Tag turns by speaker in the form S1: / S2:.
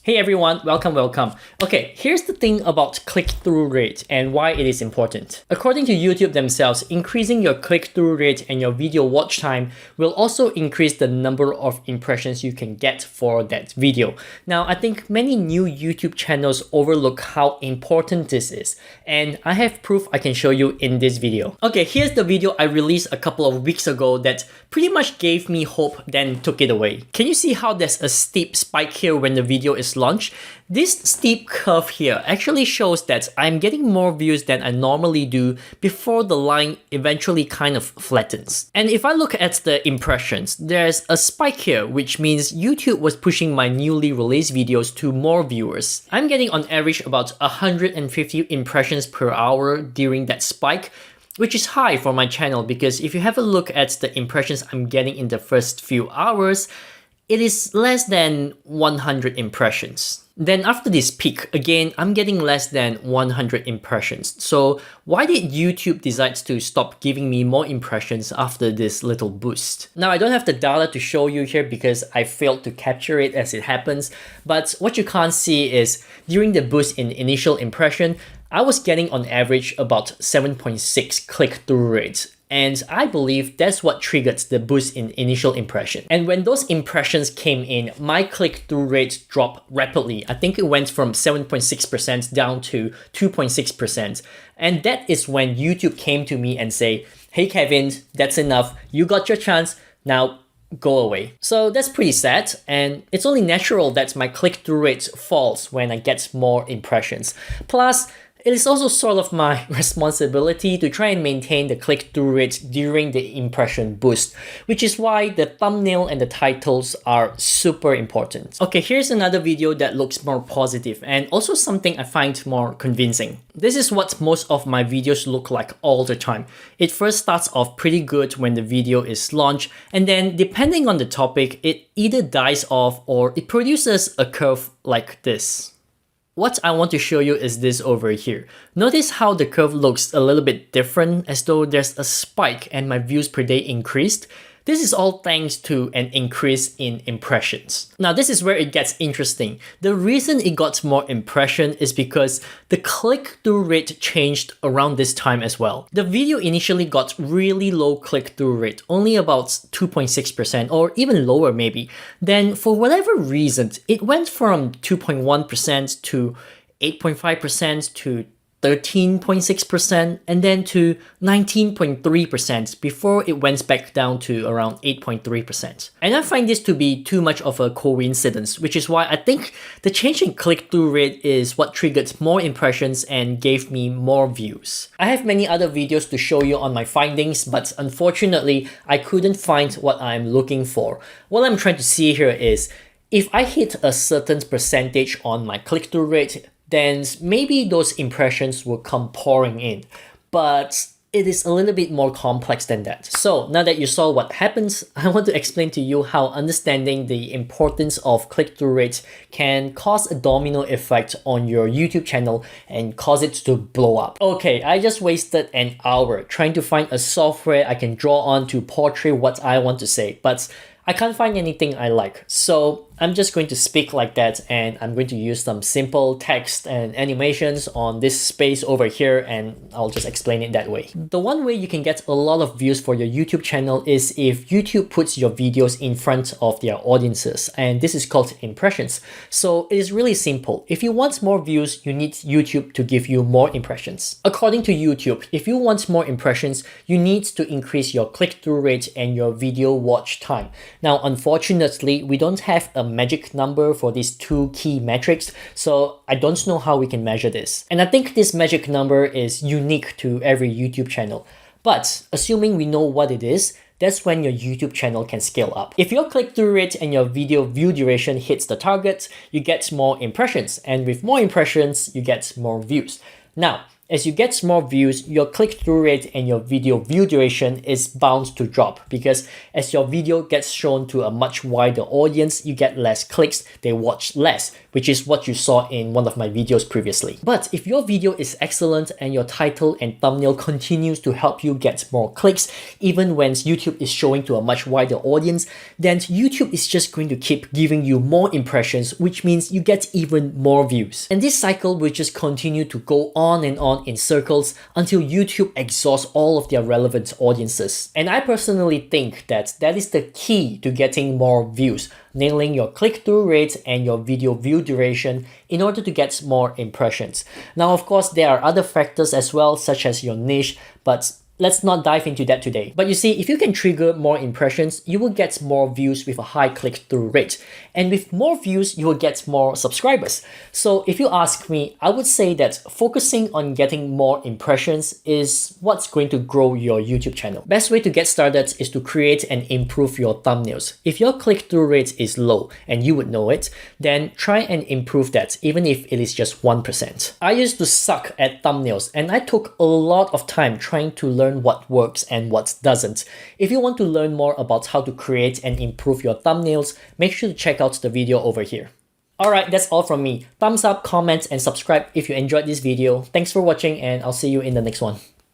S1: Hey everyone, welcome. Okay, here's the thing about click-through rate and why it is important. According to YouTube themselves, increasing your click-through rate and your video watch time will also increase the number of impressions you can get for that video. Now, I think many new YouTube channels overlook how important this is, and I have proof I can show you in this video. Okay, here's the video I released a couple of weeks ago that pretty much gave me hope, then took it away. Can you see how there's a steep spike here when the video is launched? This steep curve here actually shows that I'm getting more views than I normally do before the line eventually kind of flattens. And if I look at the impressions, there's a spike here, which means YouTube was pushing my newly released videos to more viewers. I'm getting on average about 150 impressions per hour during that spike, which is high for my channel because if you have a look at the impressions I'm getting in the first few hours, it is less than 100 impressions. Then after this peak, again, I'm getting less than 100 impressions. So why did YouTube decide to stop giving me more impressions after this little boost? Now, I don't have the data to show you here because I failed to capture it as it happens. But what you can't see is during the boost in initial impression, I was getting on average about 7.6 click-through rates. And I believe that's what triggered the boost in initial impression. And when those impressions came in, my click-through rate dropped rapidly. I think it went from 7.6% down to 2.6%. And that is when YouTube came to me and say, hey Kevin, that's enough. You got your chance. Now go away. So that's pretty sad, and it's only natural that my click-through rate falls when I get more impressions. Plus, it is also sort of my responsibility to try and maintain the click-through rate during the impression boost, which is why the thumbnail and the titles are super important. Okay, here's another video that looks more positive and also something I find more convincing. This is what most of my videos look like all the time. It first starts off pretty good when the video is launched, and then depending on the topic, it either dies off or it produces a curve like this. What I want to show you is this over here. Notice how the curve looks a little bit different, as though there's a spike and my views per day increased. This is all thanks to an increase in impressions. Now this is where it gets interesting. The reason it got more impression is because the click-through rate changed around this time as well. The video initially got really low click-through rate, only about 2.6% or even lower maybe. Then for whatever reason, it went from 2.1% to 8.5% to 13.6% and then to 19.3% before it went back down to around 8.3%. And I find this to be too much of a coincidence, which is why I think the change in click-through rate is what triggered more impressions and gave me more views. I have many other videos to show you on my findings, but unfortunately, I couldn't find what I'm looking for. What I'm trying to see here is, if I hit a certain percentage on my click-through rate, then maybe those impressions will come pouring in. But it is a little bit more complex than that. So now that you saw what happens, I want to explain to you how understanding the importance of click-through rates can cause a domino effect on your YouTube channel and cause it to blow up. Okay, I just wasted an hour trying to find a software I can draw on to portray what I want to say, but I can't find anything I like. So I'm just going to speak like that, and I'm going to use some simple text and animations on this space over here, and I'll just explain it that way. The one way you can get a lot of views for your YouTube channel is if YouTube puts your videos in front of their audiences, and this is called impressions. So it is really simple. If you want more views, you need YouTube to give you more impressions. According to YouTube, if you want more impressions, you need to increase your click-through rate and your video watch time. Now, unfortunately, we don't have a magic number for these two key metrics, so I don't know how we can measure this. And I think this magic number is unique to every YouTube channel. But assuming we know what it is, that's when your YouTube channel can scale up. If your click-through rate and your video view duration hits the target, you get more impressions. And with more impressions, you get more views. Now, As you get more views, your click-through rate and your video view duration is bound to drop, because as your video gets shown to a much wider audience, you get less clicks, they watch less, which is what you saw in one of my videos previously. But if your video is excellent and your title and thumbnail continues to help you get more clicks, even when YouTube is showing to a much wider audience, then YouTube is just going to keep giving you more impressions, which means you get even more views. And this cycle will just continue to go on and on in circles until YouTube exhausts all of their relevant audiences. And I personally think that is the key to getting more views, nailing your click-through rate and your video view duration in order to get more impressions. Now, of course, there are other factors as well, such as your niche, but let's not dive into that today. But you see, if you can trigger more impressions, you will get more views with a high click-through rate. And with more views, you will get more subscribers. So if you ask me, I would say that focusing on getting more impressions is what's going to grow your YouTube channel. Best way to get started is to create and improve your thumbnails. If your click-through rate is low, and you would know it, then try and improve that, even if it is just 1%. I used to suck at thumbnails, and I took a lot of time trying to learn what works and what doesn't. If you want to learn more about how to create and improve your thumbnails, make sure to check out the video over here. Alright, that's all from me. Thumbs up, comment, and subscribe if you enjoyed this video. Thanks for watching, and I'll see you in the next one.